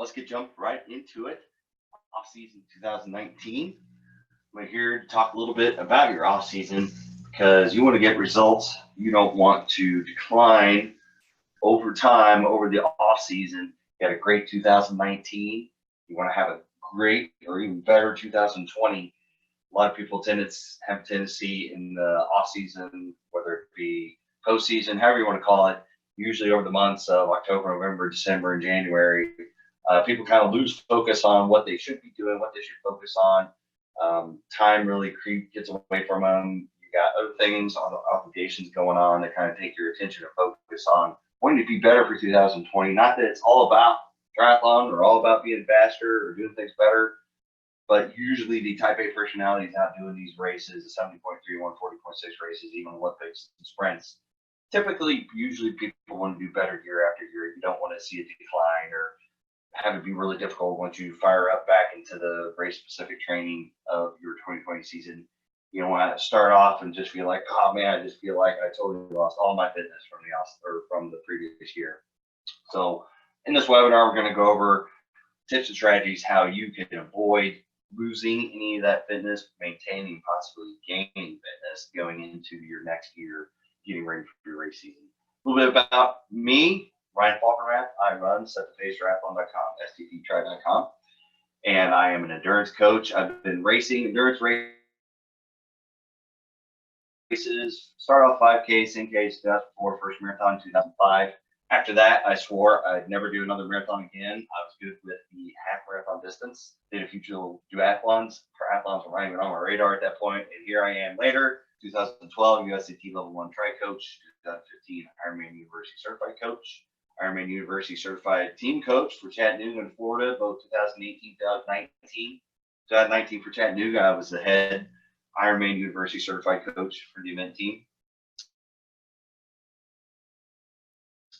let's get jumped right into it. Off season 2019. We're here to talk a little bit about your off season because you want to get results. You don't want to decline over time over the off season. You had a great 2019. You want to have a great or even better 2020. A lot of people have a tendency in the off season, whether it be postseason, however you want to call it, usually over the months of October, November, December, and January, people kind of lose focus on what they should be doing, what they should focus on. Time really gets away from them. You got other things, other obligations going on that kind of take your attention and focus on wanting to be better for 2020. Not that it's all about triathlon or all about being faster or doing things better, but usually the type A personalities out doing these races, the 70.3, 140.6 races, even Olympics and sprints, usually people want to do better year after year. You don't want to see a decline or have it be really difficult once you fire up back into the race specific training of your 2020 season. You don't want to start off and just feel like, oh man, I just feel like I totally lost all my fitness from the previous year. So in this webinar, we're going to go over tips and strategies how you can avoid losing any of that fitness, maintaining, possibly gaining fitness going into your next year, getting ready for your race season. A little bit about me, Ryan Falkenrath. I run setthepacetriathlon.com, STPtri.com, and I am an endurance coach. I've been racing endurance races, started off 5K, 10K, 2004, first marathon in 2005. After that, I swore I'd never do another marathon again. I was good with the half marathon distance. Did a few duathlons. Triathlons were not even on my radar at that point. And here I am later, 2012 USAT Level 1 Tri Coach, 2015 Ironman University Certified Coach, Ironman University Certified Team Coach for Chattanooga and Florida, both 2018, 2019. 2019 for Chattanooga, I was the head Ironman University Certified Coach for the event team.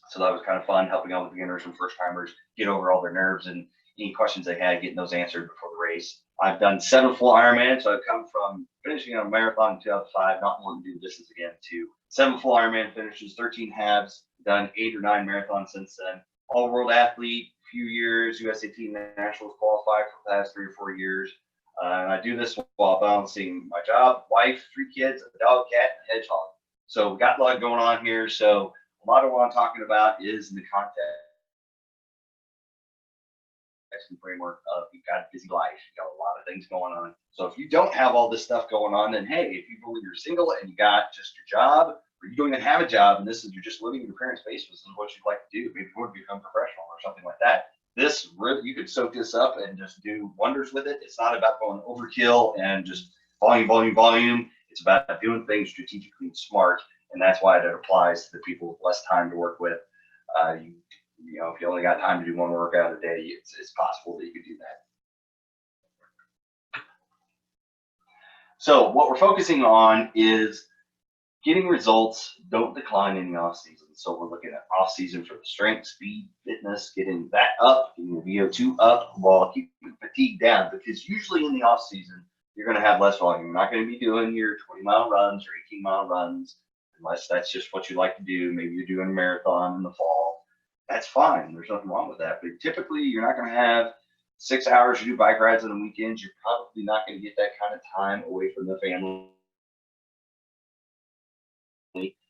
So that was kind of fun, helping all the beginners and first timers get over all their nerves and any questions they had, getting those answered before the race. I've done 7 full Ironman, so I've come from finishing on a marathon in 2005, not wanting to do distance again, to 7 full Ironman finishes, 13 halves, done 8 or 9 marathons since then. All-world athlete, few years, USAT Nationals qualified for the past 3 or 4 years. And I do this while balancing my job, wife, 3 kids, a dog, cat, and a hedgehog. So we got a lot going on here. So a lot of what I'm talking about is in the context and framework of you've got a busy life, you've got a lot of things going on. So if you don't have all this stuff going on, then hey, if you believe you're single and you got just your job, or you don't even have a job, and you're just living in your parents' basement, this is what you'd like to do. Maybe you want to become professional or something like that. This really, you could soak this up and just do wonders with it. It's not about going overkill and just volume. It's about doing things strategically and smart. And that's why that applies to the people with less time to work with. You know, if you only got time to do 1 workout a day, it's possible that you could do that. So what we're focusing on is getting results, don't decline in the off season. So we're looking at off season for the strength, speed, fitness, getting that up, getting the VO2 up while keeping fatigue down, because usually in the off season, you're going to have less volume. You're not going to be doing your 20-mile runs or 18-mile runs, unless that's just what you like to do. Maybe you're doing a marathon in the fall. That's fine. There's nothing wrong with that. But typically, you're not going to have 6 hours to do bike rides on the weekends. You're probably not going to get that kind of time away from the family,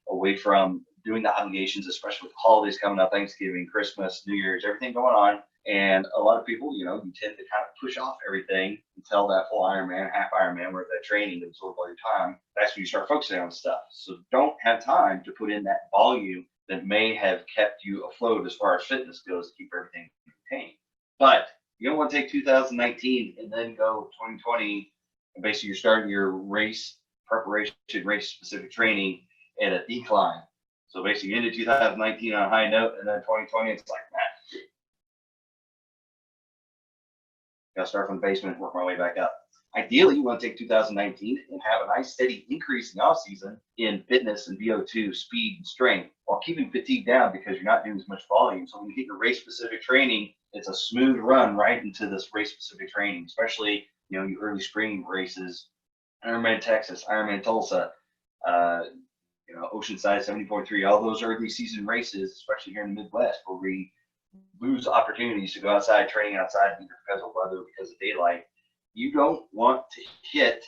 away from doing the obligations, especially with holidays coming up, Thanksgiving, Christmas, New Year's, everything going on. And a lot of people, you tend to kind of push off everything until that full Ironman, half Ironman, where that training absorbs all your time. That's when you start focusing on stuff. So don't have time to put in that volume that may have kept you afloat as far as fitness goes to keep everything contained. But you don't want to take 2019 and then go 2020 and basically you're starting your race preparation, race specific training at a decline. So basically into 2019 on a high note, and then 2020 it's like that. Got to start from the basement and work my way back up. Ideally, you want to take 2019 and have a nice steady increase in the off season in fitness and VO2, speed and strength, while keeping fatigue down because you're not doing as much volume. So when you get your race specific training, it's a smooth run right into this race specific training, especially your early spring races, Ironman Texas, Ironman Tulsa, Oceanside 70.3, all those early season races, especially here in the Midwest, where we lose opportunities to go outside, training outside, either because of weather, because of daylight. You don't want to hit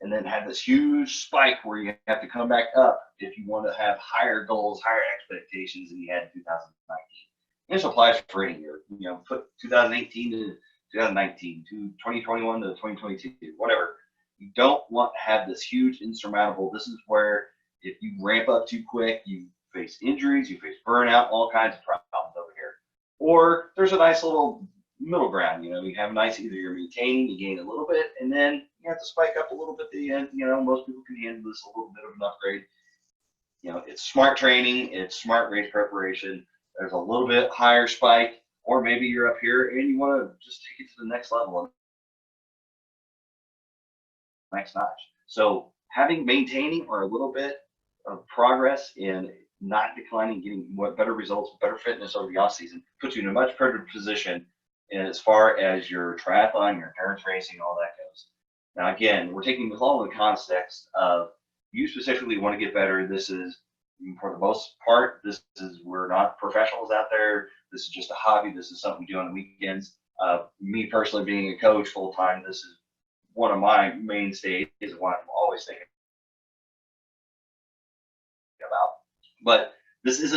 and then have this huge spike where you have to come back up if you want to have higher goals, higher expectations than you had in 2019. This applies for any year. You know, put 2018 to 2019, to 2021 to 2022, whatever. You don't want to have this huge insurmountable. This is where if you ramp up too quick, you face injuries, you face burnout, all kinds of problems over here. Or there's a nice little middle ground. You know, you have a nice, either you're maintaining, you gain a little bit, and then you have to spike up a little bit at the end. You know, most people can handle this a little bit of an upgrade. You know, it's smart training, it's smart race preparation. There's a little bit higher spike, or maybe you're up here and you want to just take it to the next level, next notch. So maintaining or a little bit of progress in not declining, getting better results, better fitness over the off season puts you in a much better position as far as your triathlon, your endurance racing, all that goes. Now, again, we're taking this all in the context of you specifically want to get better. This is, for the most part, we're not professionals out there. This is just a hobby. This is something we do on the weekends. Me personally, being a coach full time, this is one of my mainstays, is what I'm always thinking about. But this is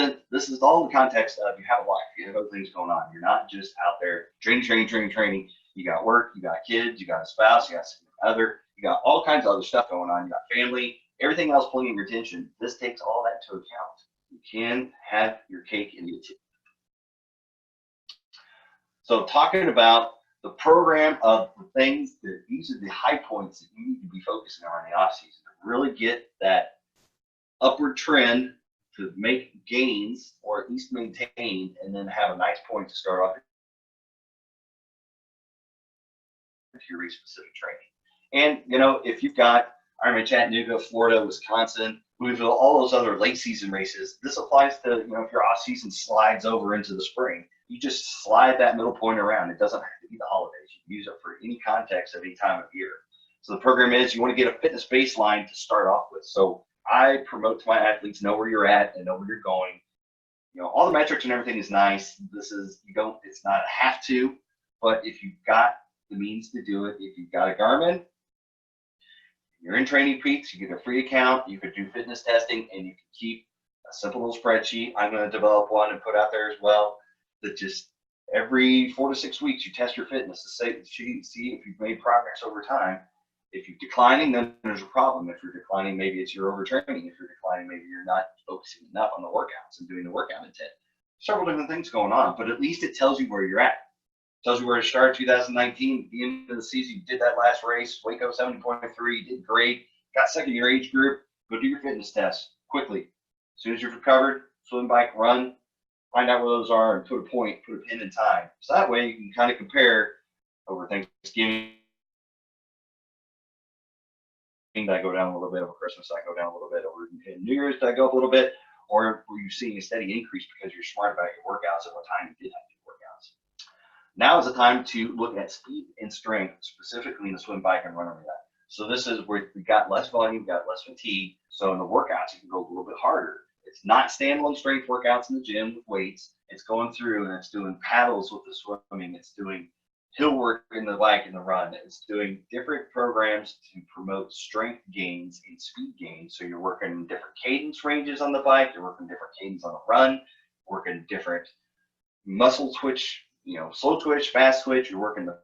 all in the context of you have a life, you have other things going on. You're not just out there training. You got work, you got kids, you got a spouse, you got other, you got all kinds of other stuff going on. You got family, everything else pulling your attention. This takes all that into account. You can have your cake and eat it. So talking about the program of the things that these are the high points that you need to be focusing on in the off season to really get that upward trend, to make gains or at least maintain, and then have a nice point to start off your race specific training. And you know, if you've got Ironman Chattanooga, Florida, Wisconsin, Louisville, all those other late season races, this applies to, you know, if your off season slides over into the spring, you just slide that middle point around. It doesn't have to be the holidays. You can use it for any context of any time of year. So the program is, you want to get a fitness baseline to start off with. So I promote to my athletes, know where you're at and know where you're going. You know, all the metrics and everything is nice. It's not a have to, but if you've got the means to do it, if you've got a Garmin, you're in Training Peaks, you get a free account, you could do fitness testing, and you can keep a simple little spreadsheet. I'm going to develop one and put out there as well, that just every 4 to 6 weeks you test your fitness to see if you've made progress over time. If you're declining, then there's a problem. If you're declining, maybe it's your overtraining. If you're declining, maybe you're not focusing enough on the workouts and doing the workout intent. Several different things going on, but at least it tells you where you're at. It tells you where to start. 2019, at the end of the season, you did that last race, Waco 70.3, you did great, got second in your age group, go do your fitness test quickly. As soon as you've recovered, swim, bike, run, find out where those are and put a pin in time. So that way you can kind of compare over Thanksgiving. Did I go down a little bit over Christmas? I go down a little bit over New Year's. Did I go up a little bit? Or were you seeing a steady increase because you're smart about your workouts at what time you did have to do workouts? Now is the time to look at speed and strength, specifically in the swim, bike, and run arena. So this is where we got less volume, got less fatigue. So in the workouts, you can go a little bit harder. It's not standalone strength workouts in the gym with weights. It's going through and it's doing paddles with the swimming. It's doing hill work in the bike and the run. It's doing different programs to promote strength gains and speed gains. So you're working different cadence ranges on the bike, you're working different cadence on the run, working different muscle twitch, you know, slow twitch, fast twitch. You're working the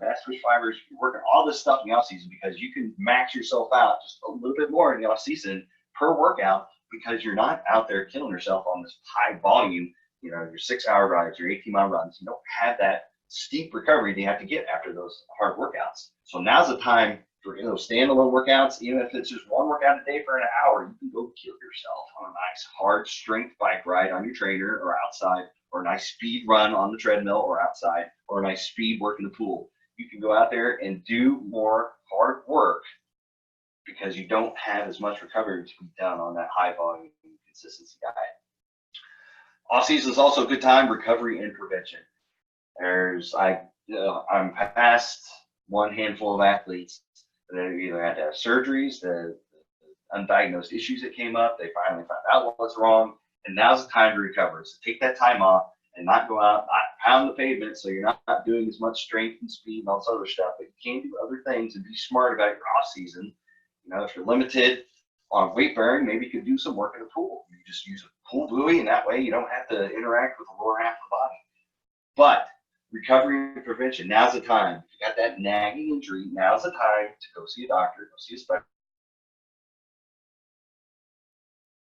fast twitch fibers. You're working all this stuff in the off season because you can max yourself out just a little bit more in the off season per workout, because you're not out there killing yourself on this high volume. You know, your 6-hour rides, your 18-mile runs, you don't have that steep recovery that you have to get after those hard workouts. So now's the time for, you know, standalone workouts. Even if it's just one workout a day for an hour, you can go kill yourself on a nice hard strength bike ride on your trainer or outside, or a nice speed run on the treadmill or outside, or a nice speed work in the pool. You can go out there and do more hard work because you don't have as much recovery to be done on that high volume consistency diet. Off season is also a good time, recovery and prevention. I'm past one handful of athletes that either had to have surgeries, the undiagnosed issues that came up. They finally found out what's wrong, and now's the time to recover. So take that time off and not go out, not pound the pavement, so you're not doing as much strength and speed and all this other stuff. But you can do other things and be smart about your off season. You know, if you're limited on weight bearing, maybe you could do some work in a pool. You just use a pool buoy, and that way you don't have to interact with the lower half of the body. But recovery and prevention, now's the time. If you got that nagging injury, now's the time to go see a doctor, go see a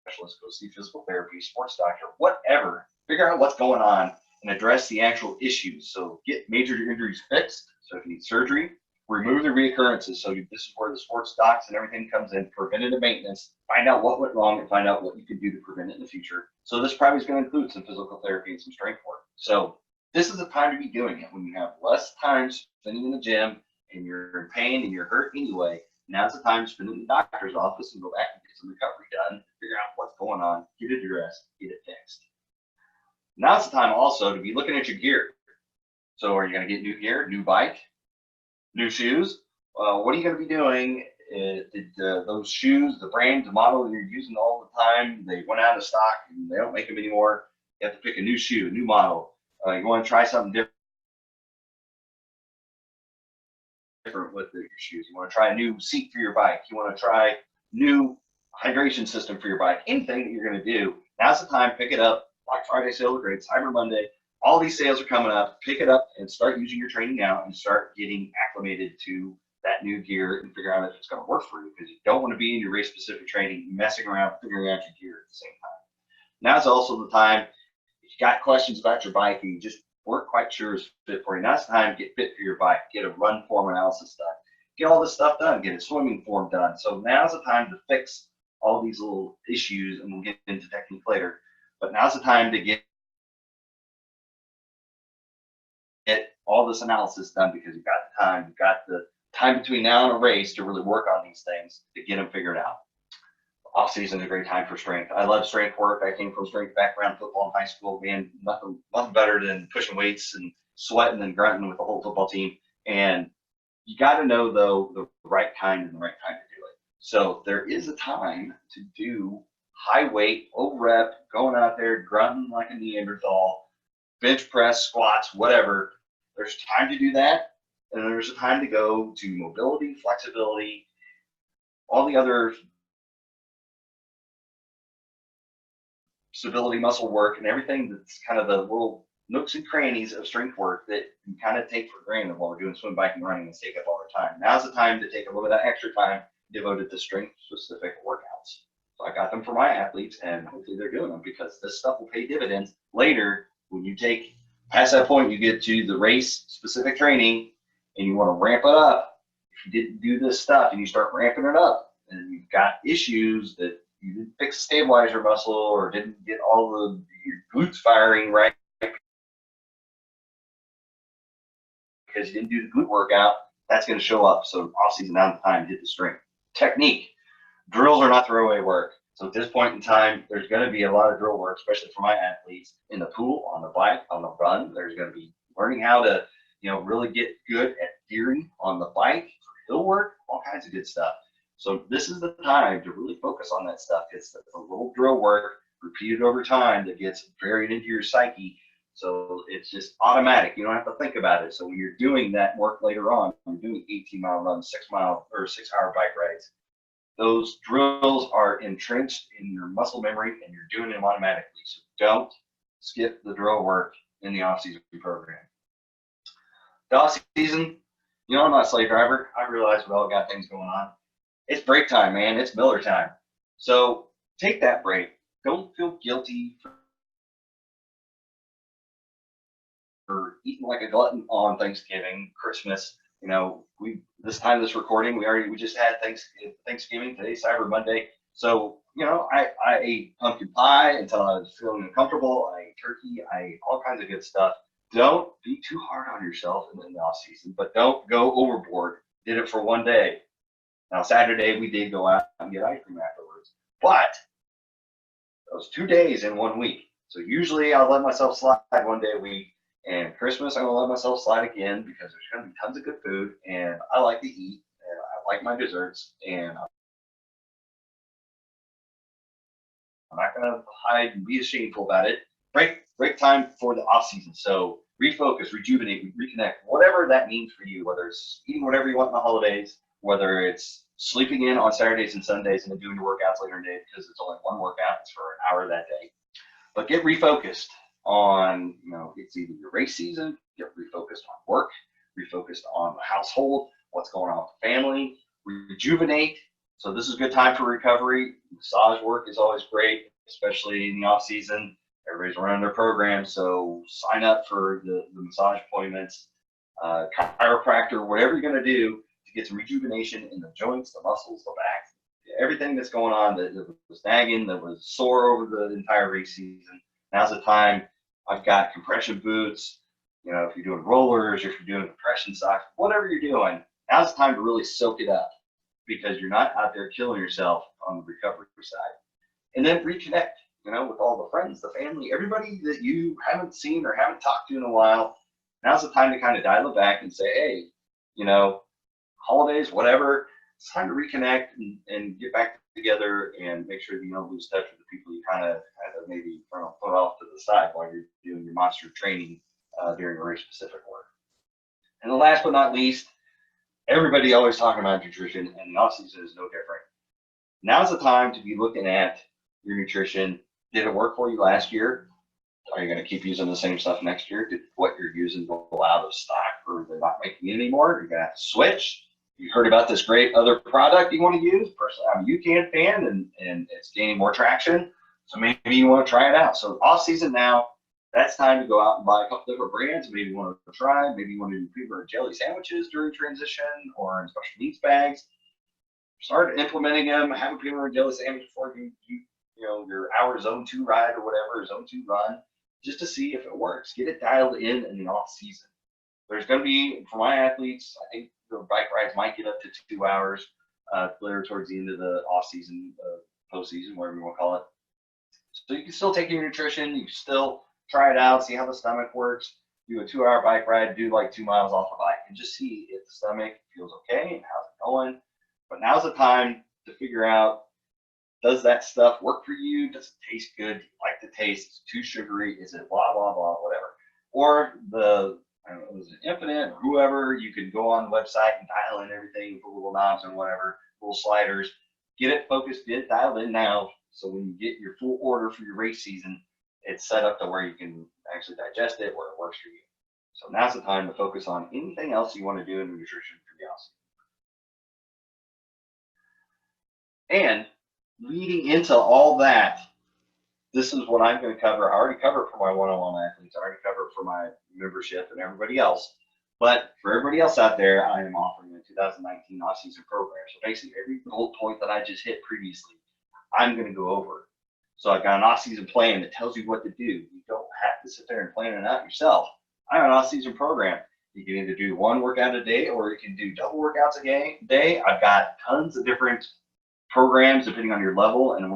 specialist, go see physical therapy, sports doctor, whatever. Figure out what's going on and address the actual issues. So get major injuries fixed. So if you need surgery, remove the reoccurrences. So this is where the sports docs and everything comes in. Preventative maintenance. Find out what went wrong and find out what you can do to prevent it in the future. So this probably is going to include some physical therapy and some strength work. So this is the time to be doing it when you have less time spending in the gym and you're in pain and you're hurt anyway. Now's the time to spend in the doctor's office and go back and get some recovery done, figure out what's going on, get it addressed, get it fixed. Now's the time also to be looking at your gear. So are you going to get new gear, new bike, new shoes? What are you going to be doing? Those shoes, the brand, the model that you're using all the time, they went out of stock and they don't make them anymore. You have to pick a new shoe, a new model. You want to try something different with your shoes. You want to try a new seat for your bike. You want to try new hydration system for your bike. Anything that you're going to do, now's the time. Pick it up. Black Friday sales are great. Cyber Monday. All these sales are coming up. Pick it up and start using your training now and start getting acclimated to that new gear and figure out if it's going to work for you, because you don't want to be in your race specific training messing around figuring out your gear at the same time. Now's also the time. If you got questions about your bike and you just weren't quite sure it's fit for you, now's the time to get fit for your bike. Get a run form analysis done. Get all this stuff done. Get a swimming form done. So now's the time to fix all these little issues, and we'll get into technique later. But now's the time to get all this analysis done, because you've got the time. You've got the time between now and a race to really work on these things to get them figured out. Off season is a great time for strength. I love strength work. I came from strength background, football in high school, man, nothing better than pushing weights and sweating and grunting with the whole football team. And you got to know, though, the right kind and the right time to do it. So there is a time to do high weight, low rep, going out there, grunting like a Neanderthal, bench press, squats, whatever. There's time to do that. And there's a time to go to mobility, flexibility, all the other stability muscle work and everything that's kind of the little nooks and crannies of strength work that you kind of take for granted while we're doing swim, bike, and running and take up all our time. Now's the time to take a little bit of extra time devoted to strength specific workouts. So I got them for my athletes, and hopefully they're doing them, because this stuff will pay dividends later when you take past that point. You get to the race specific training and you want to ramp it up. If you didn't do this stuff and you start ramping it up and you've got issues that you didn't fix the stabilizer muscle or didn't get all of your glutes firing right because you didn't do the glute workout, that's going to show up. So off season, now the time to hit the strength. Technique. Drills are not throwaway work. So at this point in time, there's going to be a lot of drill work, especially for my athletes, in the pool, on the bike, on the run. There's going to be learning how to, really get good at theory on the bike, for hill work, all kinds of good stuff. So this is the time to really focus on that stuff. It's the little drill work repeated over time that gets buried into your psyche. So it's just automatic. You don't have to think about it. So when you're doing that work later on, you're doing 18-mile runs, 6-mile or 6-hour bike rides, those drills are entrenched in your muscle memory and you're doing them automatically. So don't skip the drill work in the off-season program. The off-season, I'm not a slave driver. I realize we all got things going on. It's break time, man. It's Miller time. So take that break. Don't feel guilty for eating like a glutton on Thanksgiving, Christmas. This time this recording, we just had Thanksgiving today, Cyber Monday. So, I ate pumpkin pie until I was feeling uncomfortable. I ate turkey. I ate all kinds of good stuff. Don't be too hard on yourself in the off season, but don't go overboard. Did it for one day. Now, Saturday, we did go out and get ice cream afterwards, but that was 2 days in 1 week. So usually I'll let myself slide 1 day a week, and Christmas, I'm going to let myself slide again, because there's going to be tons of good food, and I like to eat, and I like my desserts, and I'm not going to hide and be shameful about it. Great time for the off season. So refocus, rejuvenate, reconnect, whatever that means for you, whether it's eating whatever you want in the holidays, whether it's sleeping in on Saturdays and Sundays and then doing your workouts later in the day because it's only one workout, it's for an hour that day. But get refocused on, it's either your race season, get refocused on work, refocused on the household, what's going on with the family, rejuvenate. So this is a good time for recovery. Massage work is always great, especially in the off season. Everybody's running their program, so sign up for the massage appointments, chiropractor, whatever you're going to do to get some rejuvenation in the joints, the muscles, the back, everything that's going on that was nagging, that was sore over the entire race season. Now's the time. I've got compression boots. If you're doing rollers, if you're doing compression socks, whatever you're doing, now's the time to really soak it up because you're not out there killing yourself on the recovery side. And then reconnect, with all the friends, the family, everybody that you haven't seen or haven't talked to in a while. Now's the time to kind of dial it back and say, hey, holidays, whatever, it's time to reconnect and get back together and make sure that you don't lose touch with the people you kind of had to maybe put off to the side while you're doing your monster training during race specific work. And the last but not least, everybody always talking about nutrition, and the off season is no different. Now's the time to be looking at your nutrition. Did it work for you last year? Are you going to keep using the same stuff next year? Did what you're using go out of stock, or they're not making it anymore? You're going to have to switch. You heard about this great other product you want to use. Personally, I'm a UCAN fan, and it's gaining more traction. So maybe you want to try it out. So off season now, that's time to go out and buy a couple different brands. Maybe you want to try. Maybe you want to do peanut butter jelly sandwiches during transition or in special needs bags. Start implementing them. Have a peanut butter jelly sandwich before your hour zone 2 ride or whatever, zone 2 run, just to see if it works. Get it dialed in the off season. There's going to be, for my athletes, I think the bike rides might get up to 2 hours later towards the end of the off season, post season, whatever you want to call it. So you can still take your nutrition, you can still try it out, see how the stomach works, do a 2-hour bike ride, do like 2 miles off the bike, and just see if the stomach feels okay and how's it going. But now's the time to figure out, does that stuff work for you? Does it taste good? Do you like the taste? Is it too sugary? Is it blah, blah, blah, whatever? Or is it Infinite or whoever, you can go on the website and dial in everything with the little knobs and whatever, little sliders. Get it focused, get it dialed in now, so when you get your full order for your race season, it's set up to where you can actually digest it, where it works for you. So now's the time to focus on anything else you want to do in nutrition for the off season. And leading into all that, this is what I'm going to cover. I already covered for my one-on-one athletes. I already covered for my membership and everybody else. But for everybody else out there, I am offering a 2019 off-season program. So basically, every bullet point that I just hit previously, I'm going to go over. So I've got an off-season plan that tells you what to do. You don't have to sit there and plan it out yourself. I have an off-season program. You can either do one workout a day or you can do double workouts a day. I've got tons of different programs depending on your level and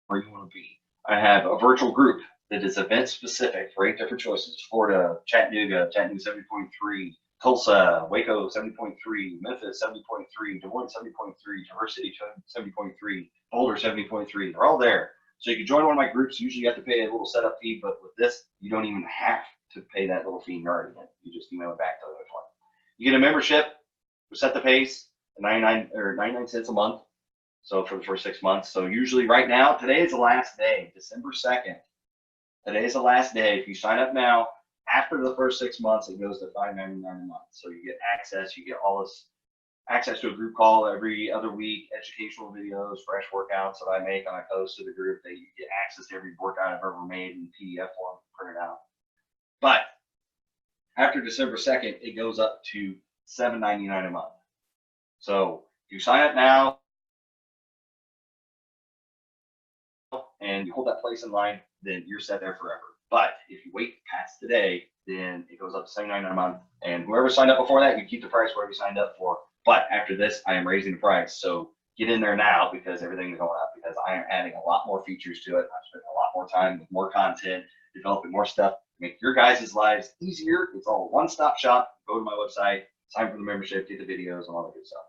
where you want to be. I have a virtual group that is event specific for 8 different choices: Florida, Chattanooga 70.3, Tulsa, Waco 70.3, Memphis 70.3, Des Moines 70.3, Traverse City 70.3, Boulder 70.3. They're all there. So you can join one of my groups. Usually you have to pay a little setup fee, but with this, you don't even have to pay that little fee. You're already in. You just email it back to the other one. You get a membership. We set the pace, 99 cents a month. So for the first 6 months. So usually right now, today is the last day, December 2nd. Today is the last day. If you sign up now, after the first 6 months, it goes to $5.99 a month. So you get access. You get all this access to a group call every other week, educational videos, fresh workouts that I make and I post to the group. That you get access to every workout I've ever made in PDF form, printed out. But after December 2nd, it goes up to $7.99 a month. So if you sign up now and you hold that place in line, then you're set there forever. But if you wait past today, then it goes up to $79 a month. And whoever signed up before that, you keep the price whatever you signed up for. But after this, I am raising the price. So get in there now because everything is going up, because I am adding a lot more features to it. I'm spending a lot more time with more content, developing more stuff to make your guys' lives easier. It's all a one-stop shop. Go to my website, sign for the membership, get the videos, and all that good stuff.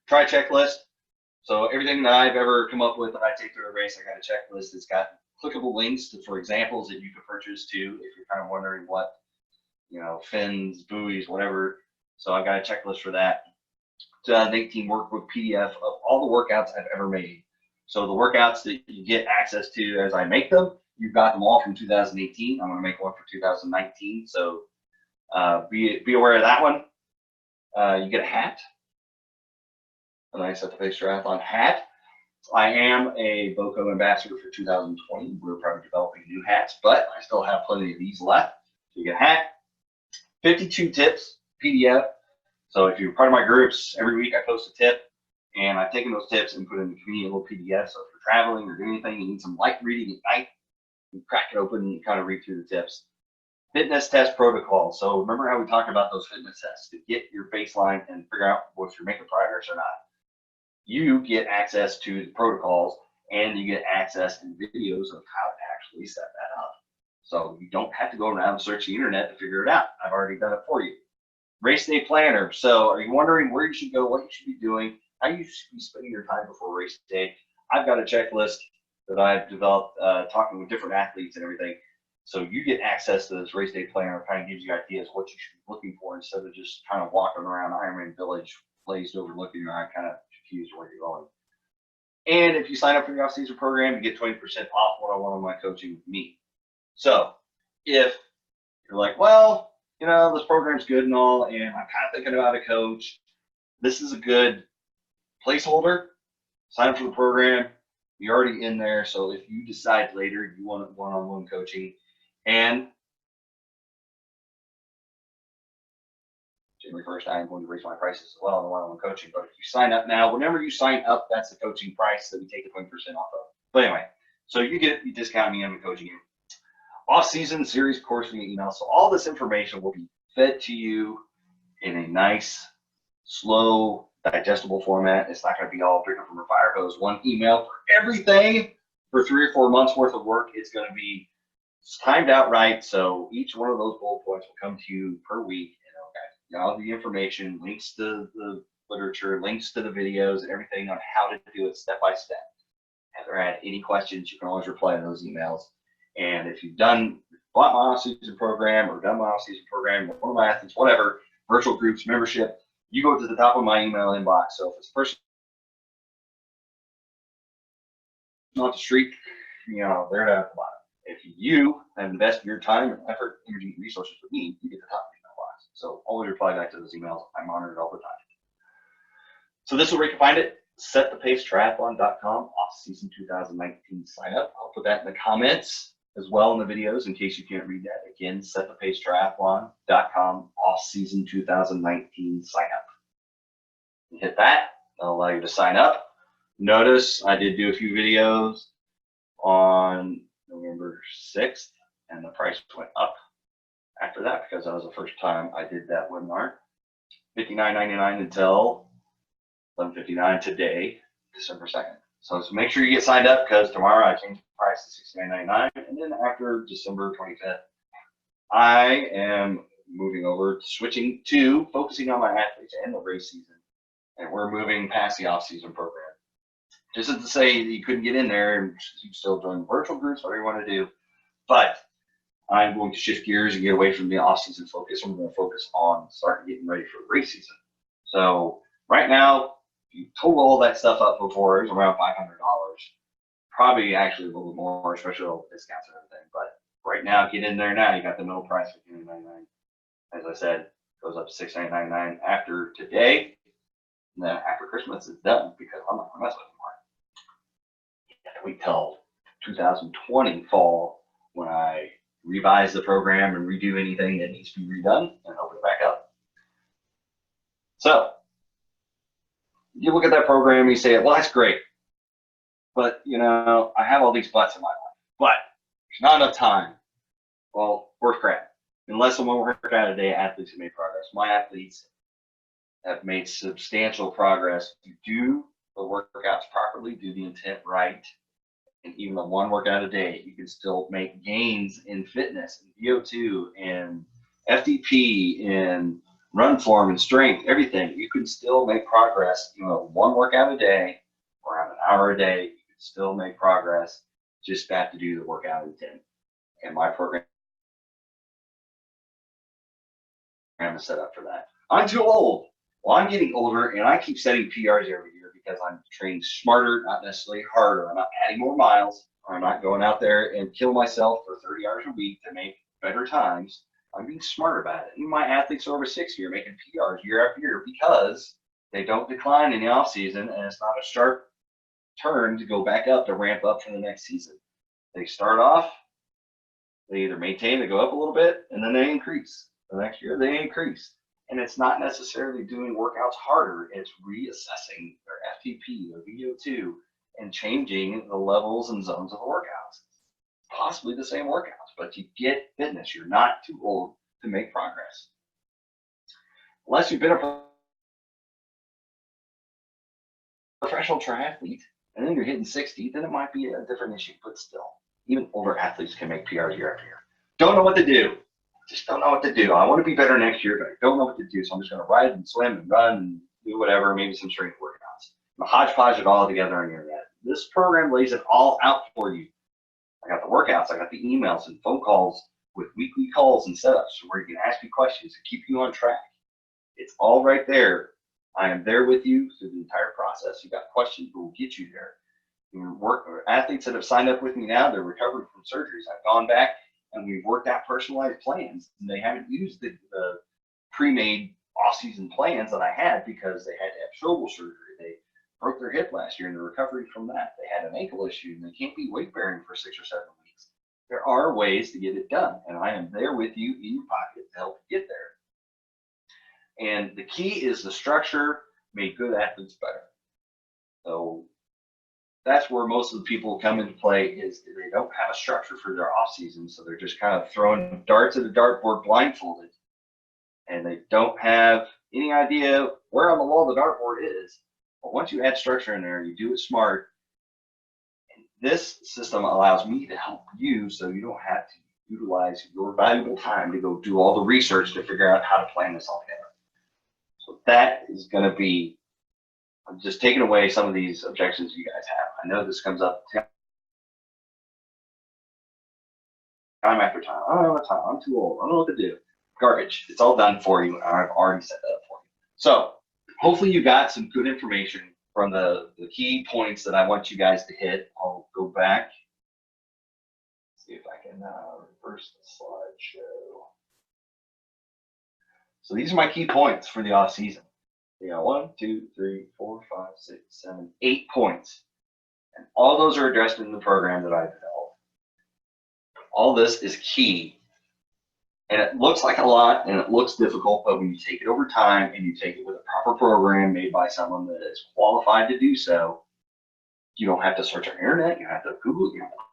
Try checklist. So everything that I've ever come up with that I take through a race, I got a checklist. It's got clickable links for examples that you can purchase too, if you're kind of wondering what, fins, buoys, whatever. So I've got a checklist for that. 2018 workbook PDF of all the workouts I've ever made. So the workouts that you get access to as I make them, you've got them all from 2018. I'm going to make one for 2019. So be aware of that one. You get a hat, a nice Set the Pace Triathlon hat. I am a BOCO ambassador for 2020. We're probably developing new hats, but I still have plenty of these left. So you get a hat, 52 tips PDF. So if you're part of my groups, every week I post a tip, and I've taken those tips and put in a convenient little PDF. So if you're traveling or doing anything, you need some light reading at night, you crack it open and kind of read through the tips. Fitness test protocol. So remember how we talked about those fitness tests to get your baseline and figure out if you're making progress or not. You get access to the protocols, and you get access to videos of how to actually set that up. So you don't have to go around and search the internet to figure it out. I've already done it for you. Race day planner. So are you wondering where you should go, what you should be doing, how you should be spending your time before race day? I've got a checklist that I've developed talking with different athletes and everything. So you get access to this race day planner. It kind of gives you ideas what you should be looking for instead of just kind of walking around Ironman Village, glazed over, looking around, kind of confused where you're going. And if you sign up for the off-season program, you get 20% off one-on-one coaching with me. So if you're like, well, this program's good and all, and I'm kind of thinking about a coach, this is a good placeholder. Sign up for the program. You're already in there. So if you decide later you want one-on-one coaching, and January 1st, I'm going to raise my prices as well on the one-on-one coaching. But if you sign up now, whenever you sign up, that's the coaching price that we take the 20% off of. But anyway, so you discount me on the coaching. Off-season series course via email. So all this information will be fed to you in a nice, slow, digestible format. It's not going to be all drinking from a fire hose. One email for everything for 3 or 4 months worth of work. It's going to be timed out right. So each one of those bullet points will come to you per week. And all the information, links to the literature, links to the videos, and everything on how to do it step by step. If there are any questions, you can always reply to those emails. And if you've bought my off-season program or done my off-season program, one of my athletes, whatever, virtual groups, membership, you go to the top of my email inbox. So if it's a person off the street, they're down at the bottom. If you have invested your time, effort, energy, and resources with me, you get the top of the email box. So always reply back to those emails. I monitor it all the time. So this is where you can find it. SetThePaceTriathlon.com, off-season 2019 sign up. I'll put that in the comments as well in the videos in case you can't read that. Again, SetThePaceTriathlon.com, off-season 2019 sign up. You hit that, that'll allow you to sign up. Notice I did do a few videos on November 6th, and the price went up after that because that was the first time I did that webinar. $59.99 until $11.59 today, December 2nd. So make sure you get signed up because tomorrow I change the price to $69.99, and then after December 25th, I am switching to focusing on my athletes and the race season, and we're moving past the off-season program. Just to say that you couldn't get in there and you still join virtual groups, whatever you want to do, but I'm going to shift gears and get away from the off-season focus. I'm going to focus on starting getting ready for the race season. So right now, you total all that stuff up before, it was around $500. Probably actually a little more, especially all the discounts and everything. But right now, get in there now. You got the middle price of $59.99. As I said, goes up to $69.99 after today. And then after Christmas, it's done because I'm not going to mess with it anymore. You have to wait till 2020 fall when I revise the program and redo anything that needs to be redone and open it back up. So you look at that program and you say, well, that's great. But, I have all these buts in my life. But there's not enough time. Well, where's crap? In less than one workout a day, athletes have made progress. My athletes have made substantial progress. You do the workouts properly, do the intent right, and even on one workout a day, you can still make gains in fitness, and VO2, and FTP, and run form, and strength, everything. You can still make progress, one workout a day, hour a day, you can still make progress. Just have to do the workout in 10. And my program is set up for that. I'm too old. Well, I'm getting older, and I keep setting PRs every year because I'm training smarter, not necessarily harder. I'm not adding more miles. I'm not going out there and kill myself for 30 hours a week to make better times. I'm being smart about it. Even my athletes are over 60 are making PRs year after year because they don't decline in the off season, and it's not a sharp turn to go back up to ramp up for the next season. They start off, they either maintain, they go up a little bit, and then they increase. The next year they increase. And it's not necessarily doing workouts harder, it's reassessing their FTP, their VO2, and changing the levels and zones of the workouts. Possibly the same workouts, but you get fitness. You're not too old to make progress. Unless you've been a professional triathlete and then you're hitting 60, then it might be a different issue, but still, even older athletes can make PRs year after year. Don't know what to do. Just don't know what to do. I want to be better next year, but I don't know what to do. So I'm just going to ride and swim and run and do whatever, maybe some strength workouts. I'm hodgepodge it all together on the internet. This program lays it all out for you. I got the workouts, I got the emails and phone calls with weekly calls and setups where you can ask me questions and keep you on track. It's all right there. I am there with you through the entire process. You got questions, we'll get you there. Athletes that have signed up with me now, they're recovering from surgeries. I've gone back and we've worked out personalized plans, and they haven't used the pre-made off-season plans that I had because they had to have shoulder surgery. They broke their hip last year and they're recovering from that. They had an ankle issue and they can't be weight bearing for 6 or 7 weeks. There are ways to get it done, and I am there with you in your pocket to help you get there. And the key is the structure made good athletes better. So that's where most of the people come into play, is they don't have a structure for their off season. So they're just kind of throwing darts at a dartboard blindfolded, and they don't have any idea where on the wall the dartboard is. But once you add structure in there, you do it smart. And this system allows me to help you so you don't have to utilize your valuable time to go do all the research to figure out how to plan this all together. So that is going to be, I'm just taking away some of these objections you guys have. I know this comes up time after time. I don't have time. I'm too old. I don't know what to do. Garbage. It's all done for you. I've already set that up for you. So hopefully you got some good information from the key points that I want you guys to hit. I'll go back. See if I can reverse the slideshow. So these are my key points for the off season. We got 1, 2, 3, 4, 5, 6, 7, 8 points. And all those are addressed in the program that I've developed. All this is key. And it looks like a lot and it looks difficult, but when you take it over time and you take it with a proper program made by someone that is qualified to do so, you don't have to search on the internet, you don't have to Google, you don't have to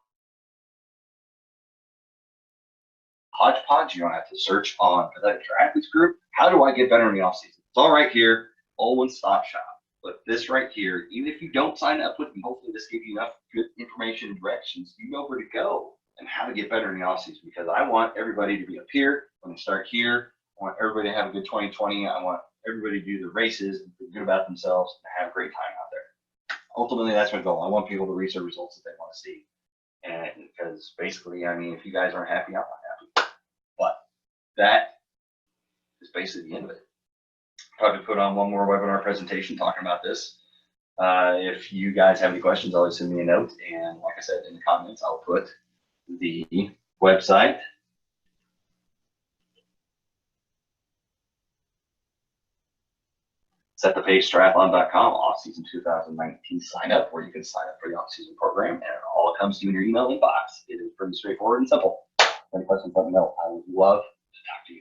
hodgepodge, you don't have to search on Pathetic Triathletes Group. How do I get better in the off season? It's all right here. All one-stop shop. But this right here, even if you don't sign up with me, hopefully this gives you enough good information and directions. You know where to go and how to get better in the off season, because I want everybody to be up here when they start here. I want everybody to have a good 2020. I want everybody to do the races and feel good about themselves and have a great time out there. Ultimately, that's my goal. I want people to reach the results that they want to see. And because basically, I mean, if you guys aren't happy, I'm not happy. But that is basically the end of it. Probably put on one more webinar presentation talking about this. If you guys have any questions, always send me a note. And like I said, in the comments, I'll put the website. Set the page, triathlon.com, off-season 2019 sign up, where you can sign up for the off-season program, and it all comes to you in your email inbox. It is pretty straightforward and simple. Any questions, let me know. I would love to talk to you.